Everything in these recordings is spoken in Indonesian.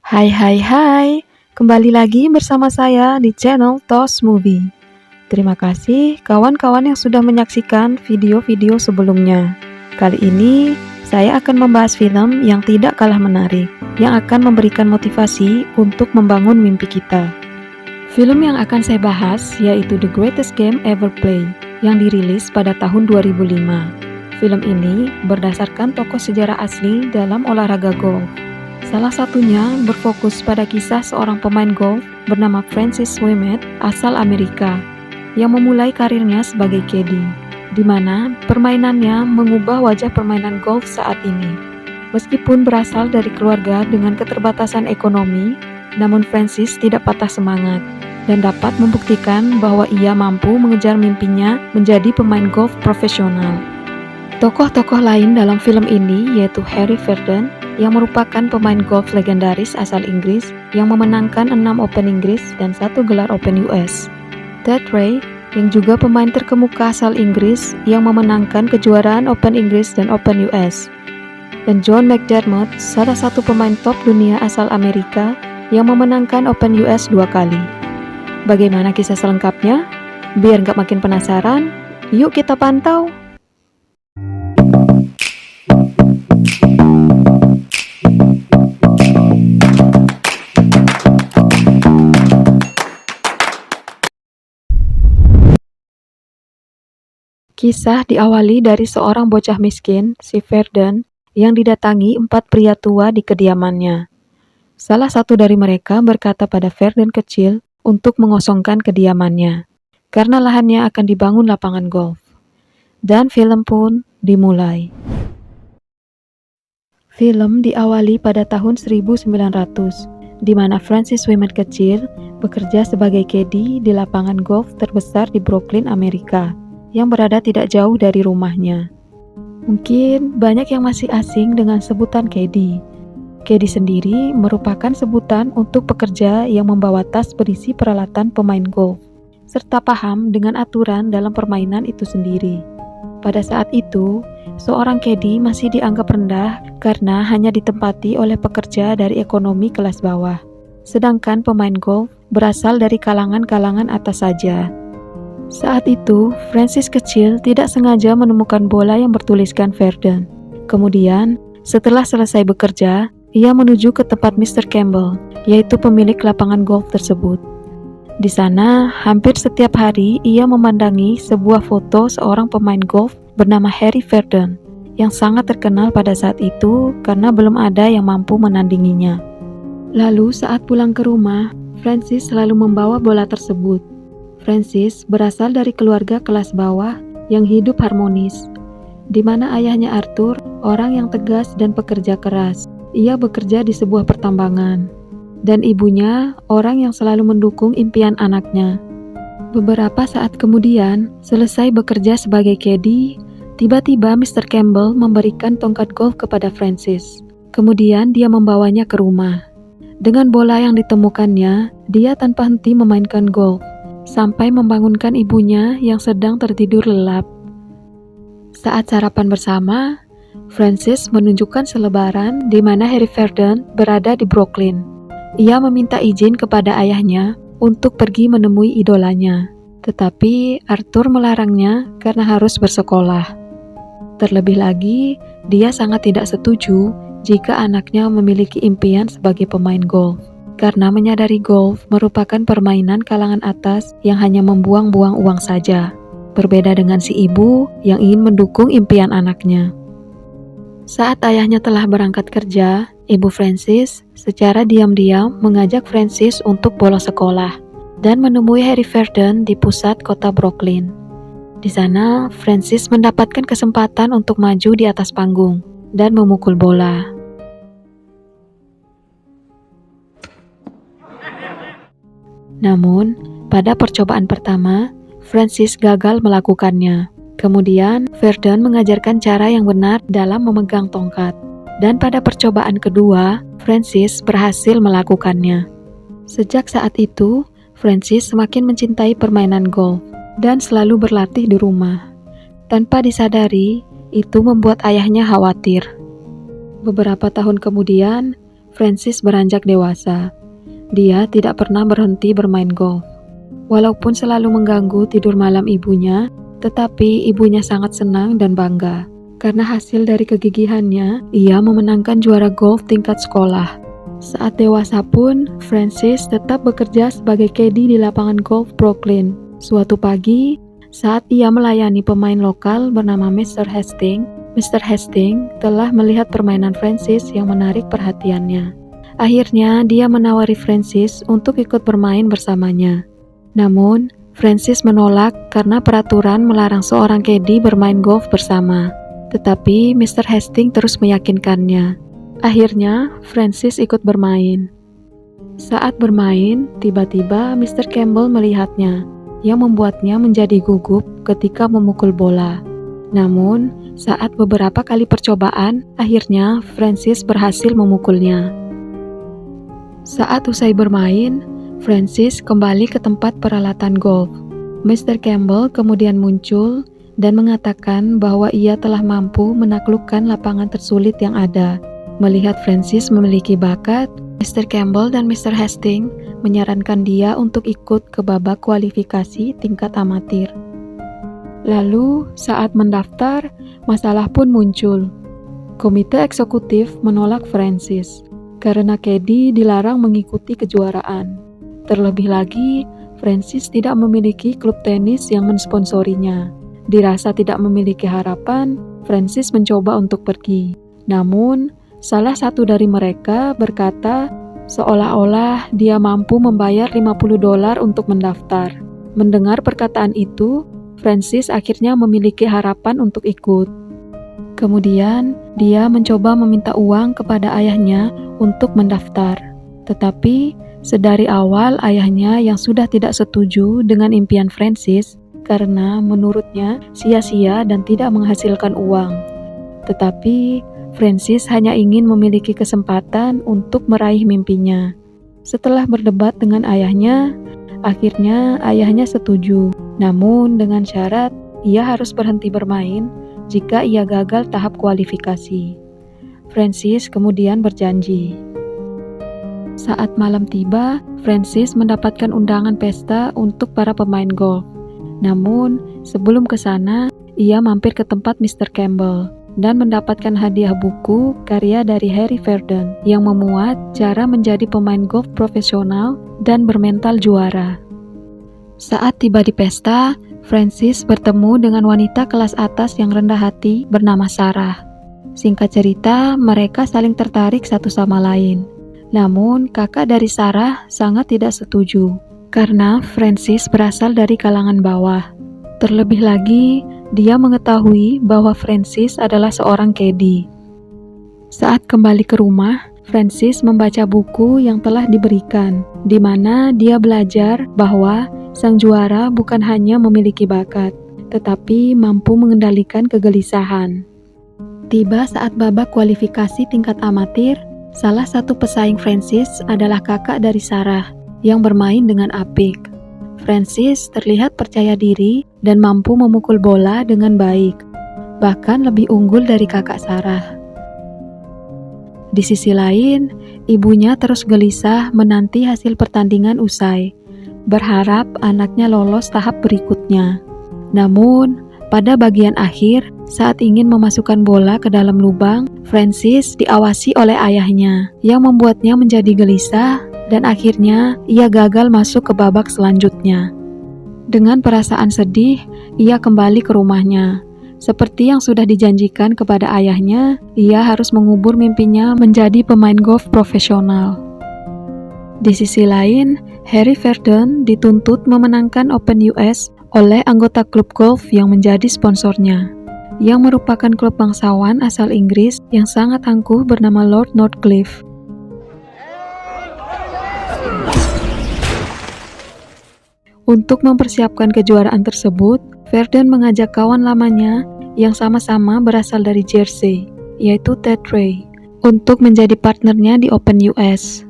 Hai hai hai, kembali lagi bersama saya di channel Tos Movie. Terima kasih kawan-kawan yang sudah menyaksikan video-video sebelumnya. Kali ini saya akan membahas film yang tidak kalah menarik, yang akan memberikan motivasi untuk membangun mimpi kita. Film yang akan saya bahas yaitu The Greatest Game Ever Played, yang dirilis pada tahun 2005. Film ini berdasarkan tokoh sejarah asli dalam olahraga golf. Salah satunya berfokus pada kisah seorang pemain golf bernama Francis Ouimet asal Amerika yang memulai karirnya sebagai caddy, di mana permainannya mengubah wajah permainan golf saat ini. Meskipun berasal dari keluarga dengan keterbatasan ekonomi, namun Francis tidak patah semangat dan dapat membuktikan bahwa ia mampu mengejar mimpinya menjadi pemain golf profesional. Tokoh-tokoh lain dalam film ini yaitu Harry Verdon yang merupakan pemain golf legendaris asal Inggris yang memenangkan 6 Open Inggris dan 1 gelar Open US. Ted Ray yang juga pemain terkemuka asal Inggris yang memenangkan kejuaraan Open Inggris dan Open US. Dan John McDermott, salah satu pemain top dunia asal Amerika yang memenangkan Open US 2 kali. Bagaimana kisah selengkapnya? Biar nggak makin penasaran, yuk kita pantau! Kisah diawali dari seorang bocah miskin, si Verdon, yang didatangi 4 pria tua di kediamannya. Salah satu dari mereka berkata pada Verdon kecil untuk mengosongkan kediamannya, karena lahannya akan dibangun lapangan golf. Dan film pun dimulai. Film diawali pada tahun 1900, di mana Francis Ouimet kecil bekerja sebagai caddy di lapangan golf terbesar di Brooklyn, Amerika, yang berada tidak jauh dari rumahnya. Mungkin banyak yang masih asing dengan sebutan caddy. Caddy sendiri merupakan sebutan untuk pekerja yang membawa tas berisi peralatan pemain golf, serta paham dengan aturan dalam permainan itu sendiri. Pada saat itu, seorang caddy masih dianggap rendah karena hanya ditempati oleh pekerja dari ekonomi kelas bawah, sedangkan pemain golf berasal dari kalangan-kalangan atas saja. Saat itu, Francis kecil tidak sengaja menemukan bola yang bertuliskan Verdon. Kemudian, setelah selesai bekerja, ia menuju ke tempat Mr. Campbell, yaitu pemilik lapangan golf tersebut. Di sana, hampir setiap hari ia memandangi sebuah foto seorang pemain golf bernama Harry Verdon, yang sangat terkenal pada saat itu karena belum ada yang mampu menandinginya. Lalu saat pulang ke rumah, Francis selalu membawa bola tersebut. Francis berasal dari keluarga kelas bawah yang hidup harmonis, di mana ayahnya Arthur orang yang tegas dan pekerja keras. Ia bekerja di sebuah pertambangan, dan ibunya orang yang selalu mendukung impian anaknya. Beberapa saat kemudian, selesai bekerja sebagai caddy, tiba-tiba Mr. Campbell memberikan tongkat golf kepada Francis. Kemudian dia membawanya ke rumah. Dengan bola yang ditemukannya, dia tanpa henti memainkan golf, sampai membangunkan ibunya yang sedang tertidur lelap. Saat sarapan bersama, Francis menunjukkan selebaran di mana Harry Verdon berada di Brooklyn. Ia meminta izin kepada ayahnya untuk pergi menemui idolanya, tetapi Arthur melarangnya karena harus bersekolah. Terlebih lagi, dia sangat tidak setuju jika anaknya memiliki impian sebagai pemain golf, karena menyadari golf merupakan permainan kalangan atas yang hanya membuang-buang uang saja, berbeda dengan si ibu yang ingin mendukung impian anaknya. Saat ayahnya telah berangkat kerja, ibu Francis secara diam-diam mengajak Francis untuk bolos sekolah dan menemui Harry Verdon di pusat kota Brooklyn. Di sana, Francis mendapatkan kesempatan untuk maju di atas panggung dan memukul bola. Namun, pada percobaan pertama, Francis gagal melakukannya. Kemudian, Verdon mengajarkan cara yang benar dalam memegang tongkat. Dan pada percobaan kedua, Francis berhasil melakukannya. Sejak saat itu, Francis semakin mencintai permainan golf dan selalu berlatih di rumah. Tanpa disadari, itu membuat ayahnya khawatir. Beberapa tahun kemudian, Francis beranjak dewasa. Dia tidak pernah berhenti bermain golf. Walaupun selalu mengganggu tidur malam ibunya, tetapi ibunya sangat senang dan bangga. Karena hasil dari kegigihannya, ia memenangkan juara golf tingkat sekolah. Saat dewasa pun, Francis tetap bekerja sebagai caddy di lapangan golf Brooklyn. Suatu pagi, saat ia melayani pemain lokal bernama Mr. Hastings telah melihat permainan Francis yang menarik perhatiannya. Akhirnya, dia menawari Francis untuk ikut bermain bersamanya. Namun, Francis menolak karena peraturan melarang seorang caddy bermain golf bersama. Tetapi Mr. Hastings terus meyakinkannya. Akhirnya, Francis ikut bermain. Saat bermain, tiba-tiba Mr. Campbell melihatnya, yang membuatnya menjadi gugup ketika memukul bola. Namun, saat beberapa kali percobaan, akhirnya Francis berhasil memukulnya. Saat usai bermain, Francis kembali ke tempat peralatan golf. Mr. Campbell kemudian muncul dan mengatakan bahwa ia telah mampu menaklukkan lapangan tersulit yang ada. Melihat Francis memiliki bakat, Mr. Campbell dan Mr. Hastings menyarankan dia untuk ikut ke babak kualifikasi tingkat amatir. Lalu, saat mendaftar, masalah pun muncul. Komite eksekutif menolak Francis karena caddy dilarang mengikuti kejuaraan. Terlebih lagi, Francis tidak memiliki klub tenis yang mensponsorinya. Dirasa tidak memiliki harapan, Francis mencoba untuk pergi. Namun, salah satu dari mereka berkata seolah-olah dia mampu membayar $50 untuk mendaftar. Mendengar perkataan itu, Francis akhirnya memiliki harapan untuk ikut. Kemudian, dia mencoba meminta uang kepada ayahnya untuk mendaftar. Tetapi, sedari awal ayahnya yang sudah tidak setuju dengan impian Francis karena menurutnya sia-sia dan tidak menghasilkan uang. Tetapi, Francis hanya ingin memiliki kesempatan untuk meraih mimpinya. Setelah berdebat dengan ayahnya, akhirnya ayahnya setuju. Namun dengan syarat ia harus berhenti bermain jika ia gagal tahap kualifikasi. Francis kemudian berjanji. Saat malam tiba, Francis mendapatkan undangan pesta untuk para pemain golf. Namun, sebelum ke sana, ia mampir ke tempat Mr. Campbell dan mendapatkan hadiah buku karya dari Harry Verdon yang memuat cara menjadi pemain golf profesional dan bermental juara. Saat tiba di pesta, Francis bertemu dengan wanita kelas atas yang rendah hati bernama Sarah. Singkat cerita, mereka saling tertarik satu sama lain. Namun, kakak dari Sarah sangat tidak setuju, karena Francis berasal dari kalangan bawah. Terlebih lagi, dia mengetahui bahwa Francis adalah seorang caddy. Saat kembali ke rumah, Francis membaca buku yang telah diberikan, di mana dia belajar bahwa sang juara bukan hanya memiliki bakat, tetapi mampu mengendalikan kegelisahan. Tiba saat babak kualifikasi tingkat amatir, salah satu pesaing Francis adalah kakak dari Sarah yang bermain dengan apik. Francis terlihat percaya diri dan mampu memukul bola dengan baik, bahkan lebih unggul dari kakak Sarah. Di sisi lain, ibunya terus gelisah menanti hasil pertandingan usai, berharap anaknya lolos tahap berikutnya. Namun, pada bagian akhir, saat ingin memasukkan bola ke dalam lubang, Francis diawasi oleh ayahnya, yang membuatnya menjadi gelisah, dan akhirnya ia gagal masuk ke babak selanjutnya. Dengan perasaan sedih, ia kembali ke rumahnya. Seperti yang sudah dijanjikan kepada ayahnya, ia harus mengubur mimpinya menjadi pemain golf profesional. Di sisi lain, Harry Verdon dituntut memenangkan Open US oleh anggota klub golf yang menjadi sponsornya, yang merupakan klub bangsawan asal Inggris yang sangat angkuh bernama Lord Northcliffe. Untuk mempersiapkan kejuaraan tersebut, Verdon mengajak kawan lamanya yang sama-sama berasal dari Jersey, yaitu Ted Ray, untuk menjadi partnernya di Open US.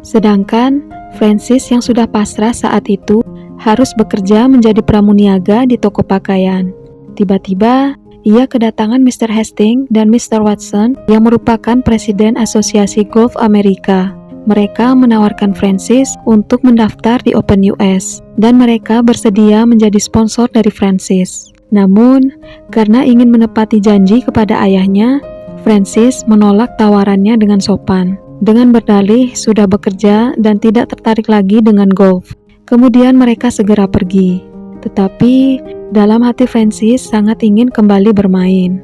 Sedangkan Francis yang sudah pasrah saat itu harus bekerja menjadi pramuniaga di toko pakaian. Tiba-tiba, ia kedatangan Mr. Hastings dan Mr. Watson yang merupakan Presiden Asosiasi Golf Amerika. Mereka menawarkan Francis untuk mendaftar di Open US, dan mereka bersedia menjadi sponsor dari Francis. Namun, karena ingin menepati janji kepada ayahnya, Francis menolak tawarannya dengan sopan, dengan berdalih sudah bekerja dan tidak tertarik lagi dengan golf. Kemudian mereka segera pergi. Tetapi, dalam hati Francis sangat ingin kembali bermain.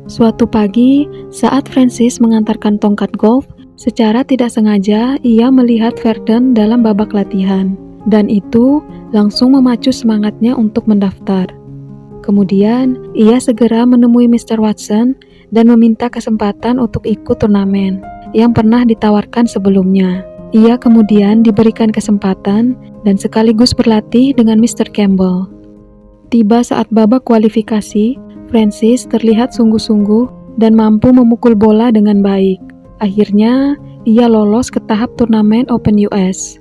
Suatu pagi, saat Francis mengantarkan tongkat golf, secara tidak sengaja ia melihat Verdon dalam babak latihan, dan itu langsung memacu semangatnya untuk mendaftar. Kemudian, ia segera menemui Mr. Watson dan meminta kesempatan untuk ikut turnamen yang pernah ditawarkan sebelumnya. Ia kemudian diberikan kesempatan dan sekaligus berlatih dengan Mr. Campbell. Tiba saat babak kualifikasi, Francis terlihat sungguh-sungguh dan mampu memukul bola dengan baik. Akhirnya, ia lolos ke tahap turnamen Open US.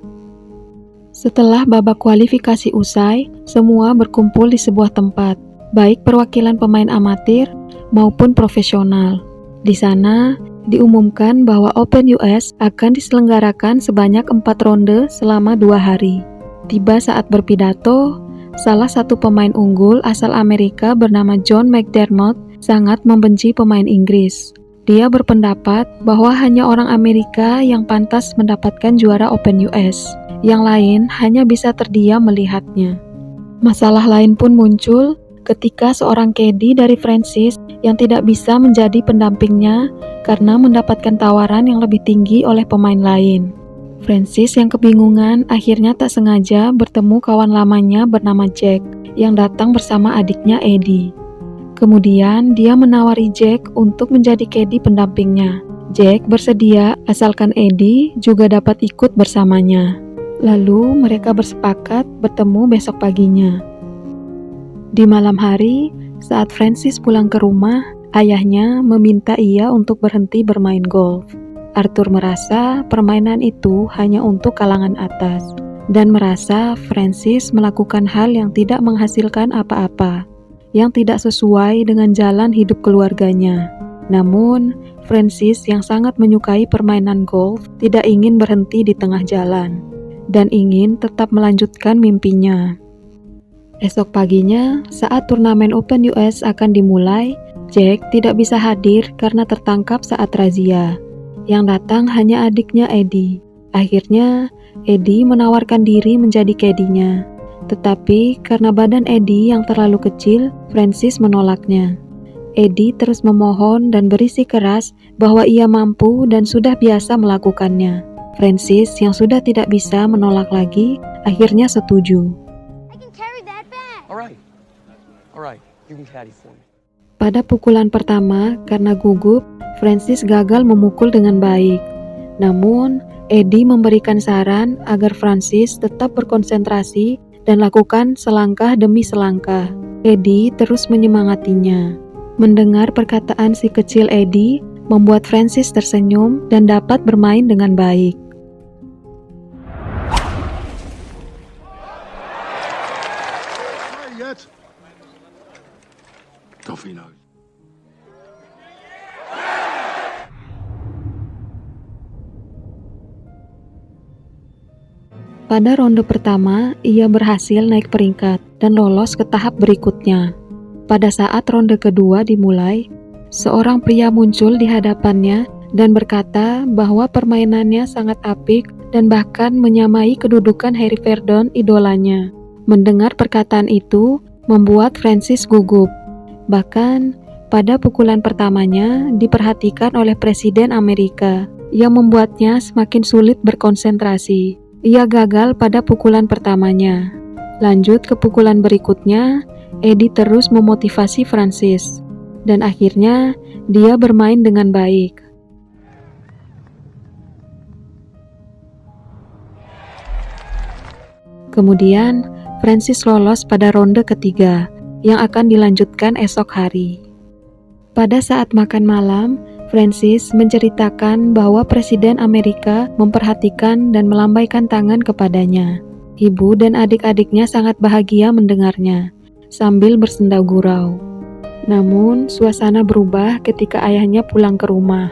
Setelah babak kualifikasi usai, semua berkumpul di sebuah tempat, baik perwakilan pemain amatir maupun profesional. Di sana, diumumkan bahwa Open US akan diselenggarakan sebanyak 4 ronde selama 2 hari. Tiba saat berpidato, salah satu pemain unggul asal Amerika bernama John McDermott sangat membenci pemain Inggris. Dia berpendapat bahwa hanya orang Amerika yang pantas mendapatkan juara Open US. Yang lain hanya bisa terdiam melihatnya. Masalah lain pun muncul ketika seorang caddy dari Francis yang tidak bisa menjadi pendampingnya karena mendapatkan tawaran yang lebih tinggi oleh pemain lain. Francis yang kebingungan akhirnya tak sengaja bertemu kawan lamanya bernama Jack yang datang bersama adiknya Eddie. Kemudian dia menawari Jack untuk menjadi caddy pendampingnya. Jack bersedia asalkan Eddie juga dapat ikut bersamanya. Lalu mereka bersepakat bertemu besok paginya. Di malam hari, saat Francis pulang ke rumah, ayahnya meminta ia untuk berhenti bermain golf. Arthur merasa permainan itu hanya untuk kalangan atas, dan merasa Francis melakukan hal yang tidak menghasilkan apa-apa, yang tidak sesuai dengan jalan hidup keluarganya. Namun, Francis yang sangat menyukai permainan golf tidak ingin berhenti di tengah jalan, dan ingin tetap melanjutkan mimpinya. Esok paginya, saat turnamen Open US akan dimulai, Jack tidak bisa hadir karena tertangkap saat razia. Yang datang hanya adiknya Eddie. Akhirnya, Eddie menawarkan diri menjadi caddy-nya. Tetapi karena badan Eddie yang terlalu kecil, Francis menolaknya. Eddie terus memohon dan berisi keras bahwa ia mampu dan sudah biasa melakukannya. Francis yang sudah tidak bisa menolak lagi, akhirnya setuju. Alright, you can caddy for me. Pada pukulan pertama, karena gugup, Francis gagal memukul dengan baik. Namun, Eddie memberikan saran agar Francis tetap berkonsentrasi dan lakukan selangkah demi selangkah. Eddie terus menyemangatinya. Mendengar perkataan si kecil Eddie, membuat Francis tersenyum dan dapat bermain dengan baik. Pada ronde pertama, ia berhasil naik peringkat dan lolos ke tahap berikutnya. Pada saat ronde kedua dimulai, seorang pria muncul di hadapannya dan berkata bahwa permainannya sangat apik dan bahkan menyamai kedudukan Harry Verdon idolanya. Mendengar perkataan itu, membuat Francis gugup. Bahkan, pada pukulan pertamanya diperhatikan oleh Presiden Amerika, yang membuatnya semakin sulit berkonsentrasi. Ia gagal pada pukulan pertamanya. Lanjut ke pukulan berikutnya, Eddie terus memotivasi Francis, dan akhirnya dia bermain dengan baik. Kemudian, Francis lolos pada ronde ketiga, yang akan dilanjutkan esok hari. Pada saat makan malam, Francis menceritakan bahwa Presiden Amerika memperhatikan dan melambaikan tangan kepadanya. Ibu dan adik-adiknya sangat bahagia mendengarnya, sambil bersenda gurau. Namun, suasana berubah ketika ayahnya pulang ke rumah.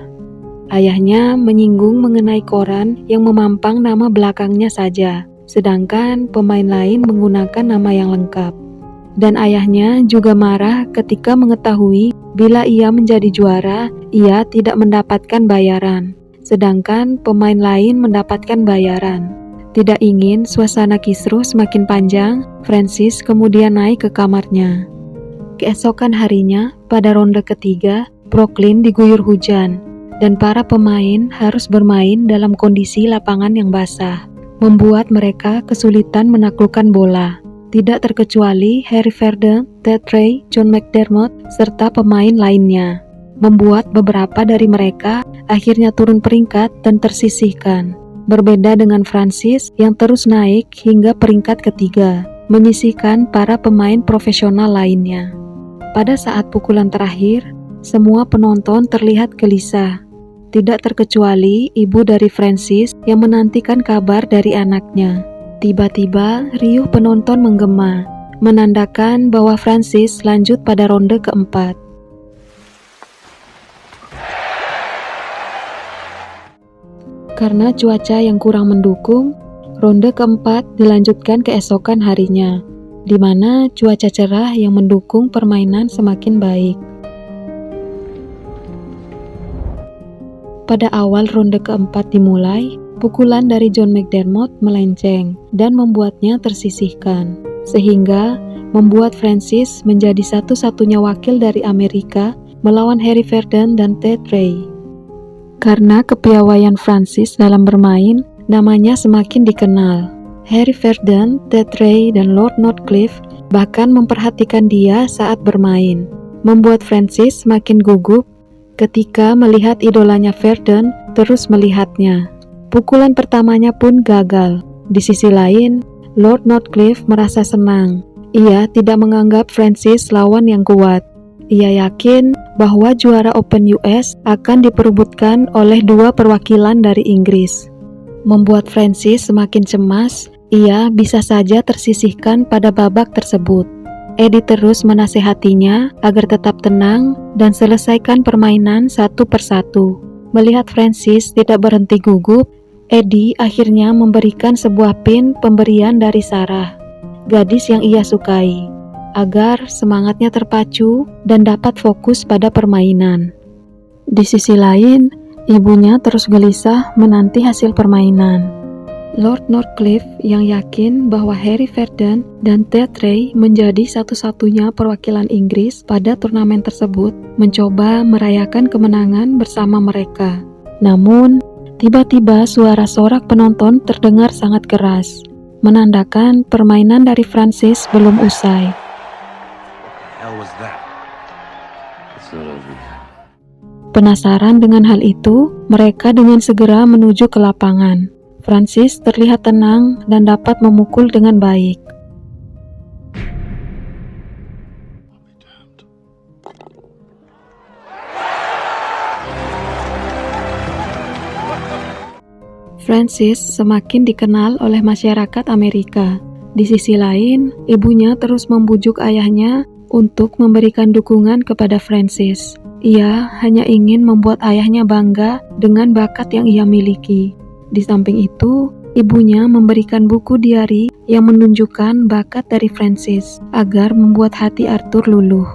Ayahnya menyinggung mengenai koran yang memampang nama belakangnya saja, sedangkan pemain lain menggunakan nama yang lengkap. Dan ayahnya juga marah ketika mengetahui bila ia menjadi juara, ia tidak mendapatkan bayaran, sedangkan pemain lain mendapatkan bayaran. Tidak ingin suasana kisruh semakin panjang, Francis kemudian naik ke kamarnya. Keesokan harinya, pada ronde ketiga, Brooklyn diguyur hujan, dan para pemain harus bermain dalam kondisi lapangan yang basah, membuat mereka kesulitan menaklukkan bola. Tidak terkecuali Harry Verdon, Ted Ray, John McDermott, serta pemain lainnya, membuat beberapa dari mereka akhirnya turun peringkat dan tersisihkan. Berbeda dengan Francis yang terus naik hingga peringkat ketiga, menyisihkan para pemain profesional lainnya. Pada saat pukulan terakhir, semua penonton terlihat gelisah. Tidak terkecuali ibu dari Francis yang menantikan kabar dari anaknya. Tiba-tiba, riuh penonton menggema, menandakan bahwa Francis lanjut pada ronde keempat. Karena cuaca yang kurang mendukung, ronde keempat dilanjutkan keesokan harinya, di mana cuaca cerah yang mendukung permainan semakin baik. Pada awal ronde keempat dimulai, pukulan dari John McDermott melenceng dan membuatnya tersisihkan, sehingga membuat Francis menjadi satu-satunya wakil dari Amerika melawan Harry Verdon dan Ted Ray. Karena kepiawaian Francis dalam bermain, namanya semakin dikenal. Harry Verdon, Ted Ray, dan Lord Northcliffe bahkan memperhatikan dia saat bermain, membuat Francis semakin gugup ketika melihat idolanya Verdon terus melihatnya. Pukulan pertamanya pun gagal. Di sisi lain, Lord Northcliffe merasa senang. Ia tidak menganggap Francis lawan yang kuat. Ia yakin bahwa juara Open US akan diperebutkan oleh dua perwakilan dari Inggris. Membuat Francis semakin cemas, ia bisa saja tersisihkan pada babak tersebut. Eddie terus menasehatinya agar tetap tenang dan selesaikan permainan satu persatu. Melihat Francis tidak berhenti gugup, Eddie akhirnya memberikan sebuah pin pemberian dari Sarah, gadis yang ia sukai, agar semangatnya terpacu dan dapat fokus pada permainan. Di sisi lain, ibunya terus gelisah menanti hasil permainan. Lord Northcliffe yang yakin bahwa Harry Verdon dan Ted Ray menjadi satu-satunya perwakilan Inggris pada turnamen tersebut, mencoba merayakan kemenangan bersama mereka. Namun, tiba-tiba suara sorak penonton terdengar sangat keras, menandakan permainan dari Francis belum usai. Penasaran dengan hal itu, mereka dengan segera menuju ke lapangan. Francis terlihat tenang dan dapat memukul dengan baik. Francis semakin dikenal oleh masyarakat Amerika. Di sisi lain, ibunya terus membujuk ayahnya untuk memberikan dukungan kepada Francis. Ia hanya ingin membuat ayahnya bangga dengan bakat yang ia miliki. Di samping itu, ibunya memberikan buku diari yang menunjukkan bakat dari Francis agar membuat hati Arthur luluh.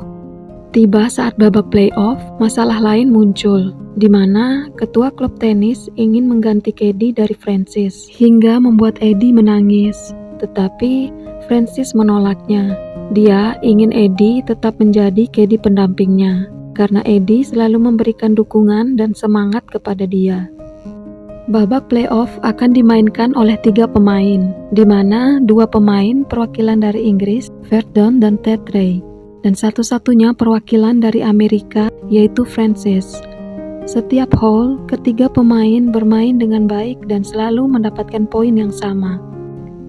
Tiba saat babak playoff, masalah lain muncul, di mana ketua klub tenis ingin mengganti Eddie dari Francis, hingga membuat Eddie menangis. Tetapi Francis menolaknya. Dia ingin Eddie tetap menjadi Eddie pendampingnya, karena Eddie selalu memberikan dukungan dan semangat kepada dia. Babak playoff akan dimainkan oleh 3 pemain, di mana 2 pemain perwakilan dari Inggris, Verdon dan Ted Ray, dan satu-satunya perwakilan dari Amerika, yaitu Francis. Setiap hole, ketiga pemain bermain dengan baik dan selalu mendapatkan poin yang sama.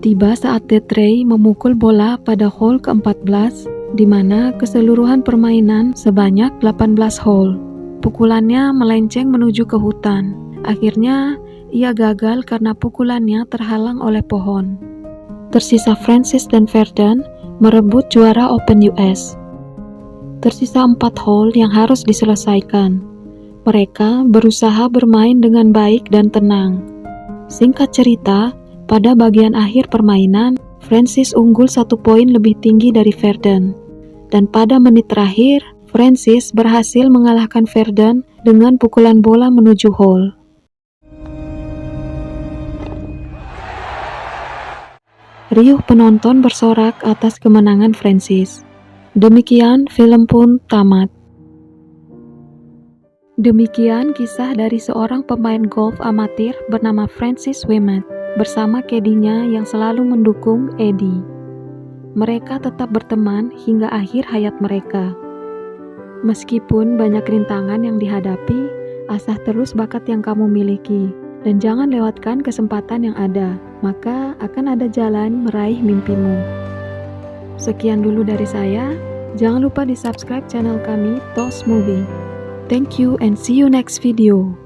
Tiba saat Ted Ray memukul bola pada hole ke-14, di mana keseluruhan permainan sebanyak 18 hole. Pukulannya melenceng menuju ke hutan. Akhirnya, ia gagal karena pukulannya terhalang oleh pohon. Tersisa Francis dan Verdon merebut juara Open US. Tersisa 4 hole yang harus diselesaikan. Mereka berusaha bermain dengan baik dan tenang. Singkat cerita, pada bagian akhir permainan, Francis unggul 1 poin lebih tinggi dari Verdun. Dan pada menit terakhir, Francis berhasil mengalahkan Verdun dengan pukulan bola menuju hole. Riuh penonton bersorak atas kemenangan Francis. Demikian film pun tamat. Demikian kisah dari seorang pemain golf amatir bernama Francis Ouimet bersama caddy-nya yang selalu mendukung Eddie. Mereka tetap berteman hingga akhir hayat mereka. Meskipun banyak rintangan yang dihadapi, asah terus bakat yang kamu miliki dan jangan lewatkan kesempatan yang ada, maka akan ada jalan meraih mimpimu. Sekian dulu dari saya. Jangan lupa di subscribe channel kami, Tos Movie. Thank you and see you next video.